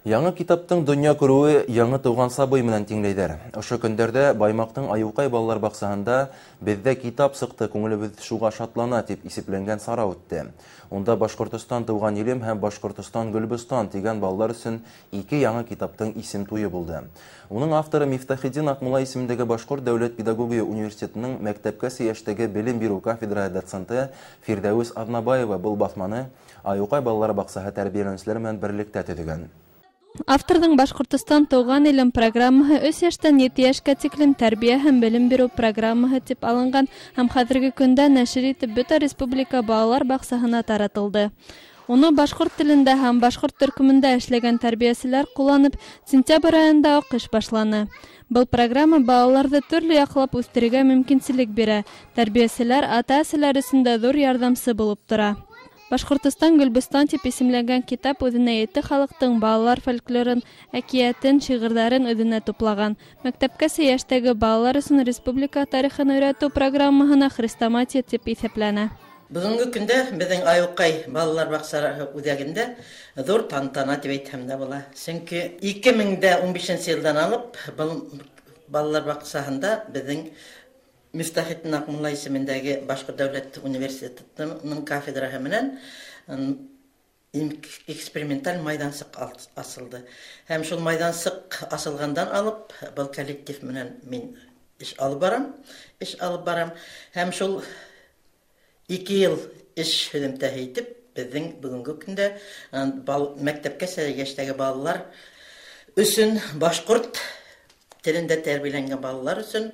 Яңы китаптың дөнья күрүе яңы туган сабый менән тиңләйҙәр. Ошо көндәрдә Баймактың Аюкай балалар баҡсаһында «Беҙҙә китап сыҡты, күңелебеҙ шуға шатлана» тип исепләнгән сара үтте. Унда Башҡортостан тыуған илем һәм Башҡортостан Гөлбостан тигән балалар өсөн 2 яңы китаптың исем туйы булды. Уның авторы Мифтахетдин Аҡмулла исемендәге Башҡорт дәүләт педагогия университетының мәктәпкәсе йәштәге белем бирү кафедра доценты Фирдәүес Аҙнабаева был баҫманы Аюкай балалар баҡсаһы тәрбиәләнеүселәре менән берлектә төҙөгән. Автордың Башҡортостан тыуған илем программаһы 3 йәштән 7 йәшкә тиклем тәрбиә һәм белем бирү программаһы тип алынған һәм хәҙерге көндә нәшер итеп бөтә республика балалар баҡсаһына таратылды. Уны башҡорт телендә һәм башҡорт төркөмөндә эшләгән тәрбиәселәр ҡулланып, сентябрь айында уҡ эш башланы. Был программа балаларҙы төрлө яҡлап үҫтерергә мөмкинселек бирә. Тәрбиәселәр ата-әсәләр өсөн дә ҙур ярҙамсы булып тора. Башҡортостан Гөлбостан тип исемләнгән китап үҙенә 7 халыҡтың балалар фольклорын, әкиәтен, шиғырҙарын үҙенә туплаған. Мәктәпкәсе йәштәге балалар өсөн республика тарихын өйрәтеү программаһына хрестоматия тип иҫәпләнә. Бөгөнгө көндә беҙҙең Аюкай балалар баҡсаһы үҙәгендә ҙур тантана тип әйтһәм дә була. Сөнки 2015 йылдан алып был балалар баҡсаһында беҙҙең Мифтахетдин Аҡмулла исемендәге Башҡорт дәүләт университетының кафедраһы менән эксперименталь майҙансыҡ асылды. Һәм шул майҙансыҡ асылғандан алып, был коллектив менән мин эш алып барам. Һәм шул 2 йыл эш һөҙөмтәһе итеп, беҙҙең бөгөнгө көндә мәктәпкәсе йәштәге балалар өсөн башҡорт телендә тәрбиәләнгән балалар өсөн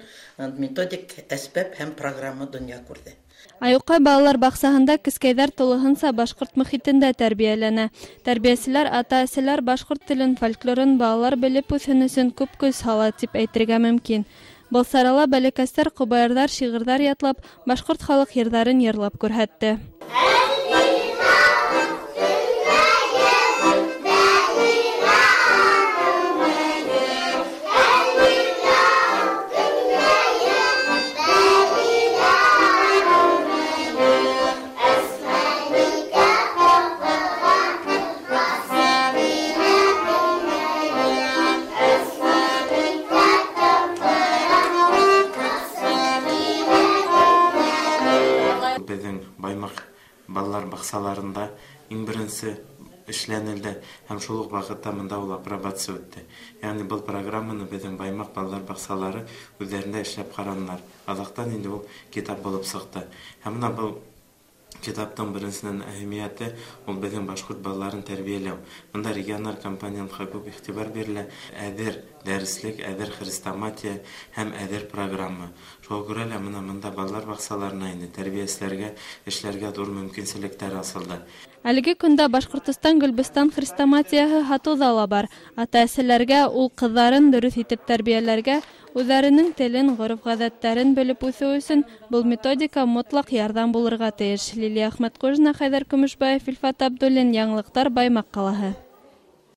методик әсбәп һәм программа донъя күрҙе. Аюкай балалар баҡсаһында кескәйҙәр тулыһынса башҡорт мөхитендә тәрбиәләнә. Тәрбиәселәр, ата-әсәләр башҡорт телен, фольклорын балалар белеп үҫен өсөн күп көс һала тип әйтергә мөмкин. Был сарала бәләкәстәр ҡобайырҙар шиғырҙар ятлап, башҡорт халыҡ йырҙарын йырлап күрһәтте. Баймак балалар баҡсаларында иң беренсе эшләнелде һәм шул уҡ ваҡытта мында ул апробация үтте. Яғни был программаны беҙҙең Баймак балалар баҡсалары үҙҙәрендә эшләп ҡаранылар. Аҙаҡтан инде ул китап булып сыҡты. Һәм бына был китаптың беренсенән әһәмиәте ул беҙҙең башҡорт балаларын тәрбиәләү. Бында региональ компонентҡа күп иғтибар бирелә. Әҙер дәреслек, әҙер хрестоматия һәм әҙер программа. Шуға күрә лә мында балалар баҡсаларына инде тәрбиәселәргә эшләргә ҙур мөмкинселектәр асылды. Әлеге көндә Башҡортостан Гөлбостан хрестоматияһы һатыуҙа ла бар. Ата-әсәләргә ул ҡыҙҙарын дөрөҫ итеп тәрбиәләргә, үҙҙәренең телен, ғөрөф-ғәҙәттәрен белеп үҫеү өсөн был методика мотлаҡ ярҙам булырға тейеш. Лилиә Әхмәтҡужина, Хәйҙәр Көмөшбаев, Илфат Абдуллин, Яңылыҡтар, Баймаҡ ҡалаһы.